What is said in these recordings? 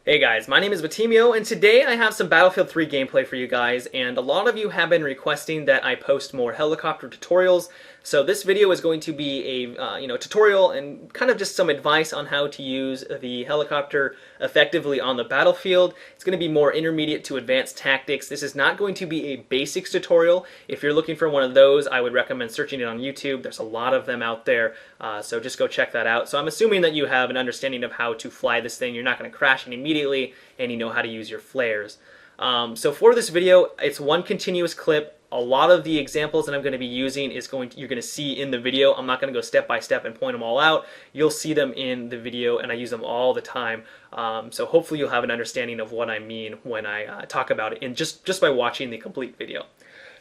Hey guys, my name is Batimio, and today I have some Battlefield 3 gameplay for you guys, and a lot of you have been requesting that I post more helicopter tutorials. So this video is going to be a tutorial and kind of just some advice on how to use the helicopter effectively on the battlefield. It's going to be more intermediate to advanced tactics. This is not going to be a basics tutorial. If you're looking for one of those, I would recommend searching it on YouTube. There's a lot of them out there, so just go check that out. So I'm assuming that you have an understanding of how to fly this thing. You're not going to crash it immediately, and you know how to use your flares. So for this video, it's one continuous clip. A lot of the examples that I'm going to be using you're going to see in the video. I'm not going to go step by step and point them all out. You'll see them in the video, and I use them all the time. So hopefully you'll have an understanding of what I mean when I talk about it, and just by watching the complete video.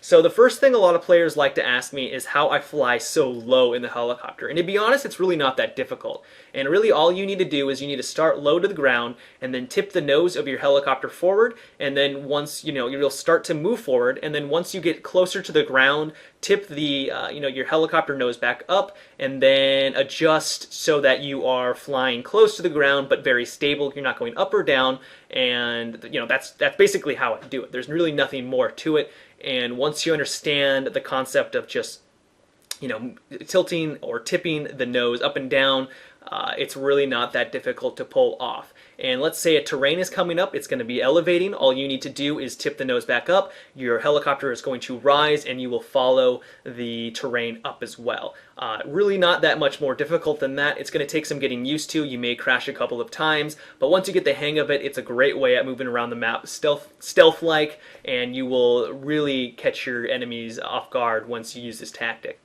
So the first thing a lot of players like to ask me is how I fly so low in the helicopter. And to be honest, it's really not that difficult. And really all you need to do is you need to start low to the ground and then tip the nose of your helicopter forward. And then once, you'll start to move forward. And then once you get closer to the ground, tip the, your helicopter nose back up and then adjust so that you are flying close to the ground but very stable. You're not going up or down. And, that's basically how I do it. There's really nothing more to it. And once you understand the concept of just, tilting or tipping the nose up and down, it's really not that difficult to pull off. And let's say a terrain is coming up, it's going to be elevating. All you need to do is tip the nose back up. Your helicopter is going to rise and you will follow the terrain up as well. Really not that much more difficult than that. It's going to take some getting used to. You may crash a couple of times, but once you get the hang of it, it's a great way at moving around the map stealth-like, and you will really catch your enemies off guard once you use this tactic.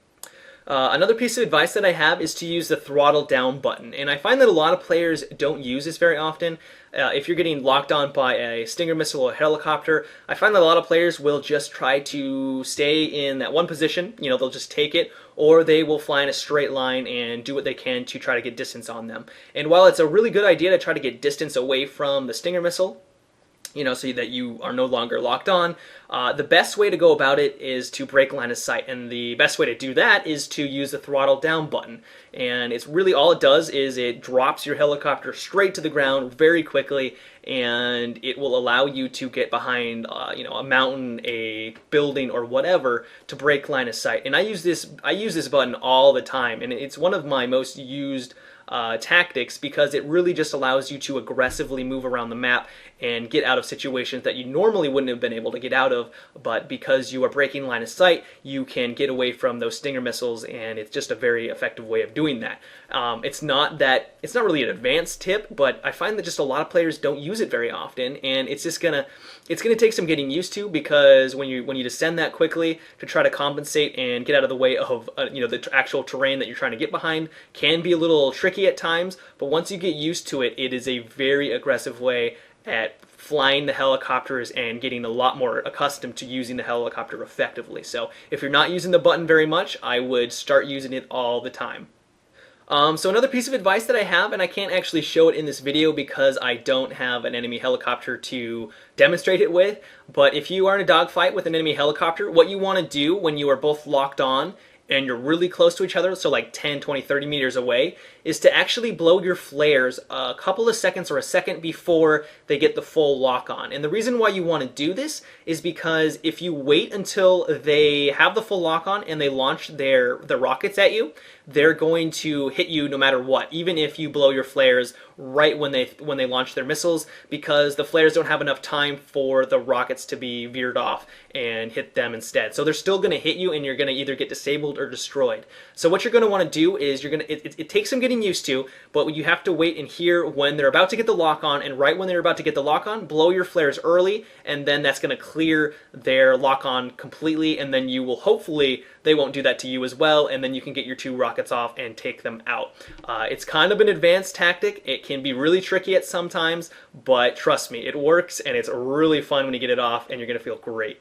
Another piece of advice that I have is to use the throttle down button, and I find that a lot of players don't use this very often. If you're getting locked on by a Stinger missile or a helicopter, I find that a lot of players will just try to stay in that one position. They'll just take it, or they will fly in a straight line and do what they can to try to get distance on them. And while it's a really good idea to try to get distance away from the Stinger missile, so that you are no longer locked on, the best way to go about it is to break line of sight. And the best way to do that is to use the throttle down button. And it's really all it does is it drops your helicopter straight to the ground very quickly, and it will allow you to get behind a mountain, a building, or whatever to break line of sight. And I use this button all the time, and it's one of my most used tactics because it really just allows you to aggressively move around the map and get out of situations that you normally wouldn't have been able to get out of, but because you are breaking line of sight, you can get away from those Stinger missiles, and it's just a very effective way of doing that. It's not really an advanced tip, but I find that just a lot of players don't use it very often, and it's gonna take some getting used to, because when you descend that quickly to try to compensate and get out of the way of the actual terrain that you're trying to get behind can be a little tricky at times, but once you get used to it, it is a very aggressive way at flying the helicopters and getting a lot more accustomed to using the helicopter effectively. So if you're not using the button very much, I would start using it all the time. So another piece of advice that I have, and I can't actually show it in this video because I don't have an enemy helicopter to demonstrate it with, but if you are in a dogfight with an enemy helicopter, what you want to do when you are both locked on and you're really close to each other, so like 10, 20, 30 meters away, is to actually blow your flares a couple of seconds or a second before they get the full lock on. And the reason why you want to do this is because if you wait until they have the full lock on and they launch their rockets at you, they're going to hit you no matter what, even if you blow your flares right when they launch their missiles, because the flares don't have enough time for the rockets to be veered off and hit them instead. So they're still going to hit you, and you're going to either get disabled or destroyed. So what you're going to want to do is it takes some getting used to, but you have to wait and hear when they're about to get the lock on, and right when they're about to get the lock on, blow your flares early, and then that's going to clear their lock on completely, and then you will hopefully they won't do that to you as well, and then you can get your two rockets off and take them out. It's kind of an advanced tactic. It can be really tricky at sometimes, but trust me, it works, and it's really fun when you get it off, and you're going to feel great.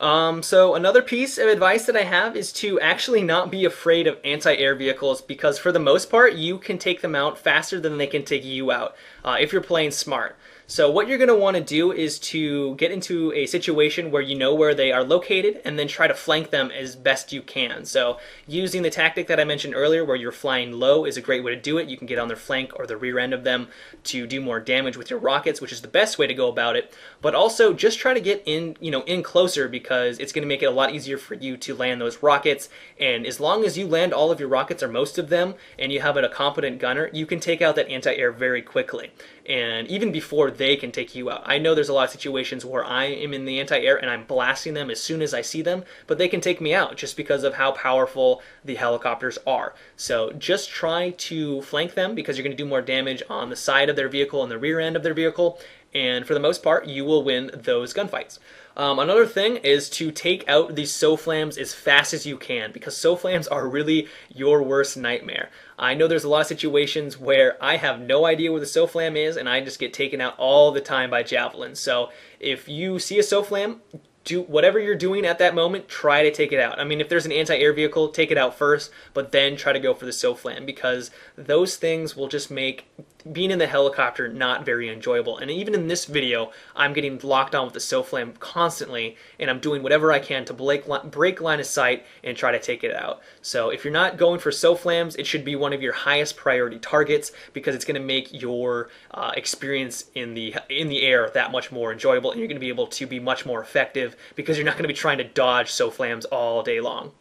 So another piece of advice that I have is to actually not be afraid of anti-air vehicles, because for the most part, you can take them out faster than they can take you out if you're playing smart. So what you're going to want to do is to get into a situation where you know where they are located and then try to flank them as best you can. So using the tactic that I mentioned earlier where you're flying low is a great way to do it. You can get on their flank or the rear end of them to do more damage with your rockets, which is the best way to go about it. But also just try to get in, in closer, because it's going to make it a lot easier for you to land those rockets. And as long as you land all of your rockets or most of them and you have a competent gunner, you can take out that anti-air very quickly. And even before they can take you out. I know there's a lot of situations where I am in the anti-air and I'm blasting them as soon as I see them, but they can take me out just because of how powerful the helicopters are. So just try to flank them, because you're going to do more damage on the side of their vehicle and the rear end of their vehicle, and for the most part, you will win those gunfights. Another thing is to take out these SOFLAMs as fast as you can, because SOFLAMs are really your worst nightmare. I know there's a lot of situations where I have no idea where the SOFLAM is and I just get taken out all the time by javelins. So if you see a SOFLAM, do whatever you're doing at that moment, try to take it out. I mean, if there's an anti-air vehicle, take it out first, but then try to go for the SOFLAM, because those things will just make being in the helicopter not very enjoyable. And even in this video, I'm getting locked on with the SOFLAM constantly, and I'm doing whatever I can to break line of sight and try to take it out. So if you're not going for SOFLAMs, it should be one of your highest priority targets, because it's going to make your experience in the air that much more enjoyable, and you're going to be able to be much more effective, because you're not going to be trying to dodge SOFLAMs all day long.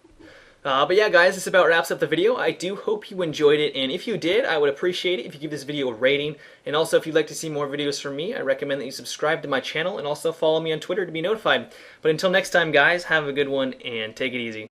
But yeah, guys, this about wraps up the video. I do hope you enjoyed it, and if you did, I would appreciate it if you give this video a rating. And also, if you'd like to see more videos from me, I recommend that you subscribe to my channel and also follow me on Twitter to be notified. But until next time, guys, have a good one and take it easy.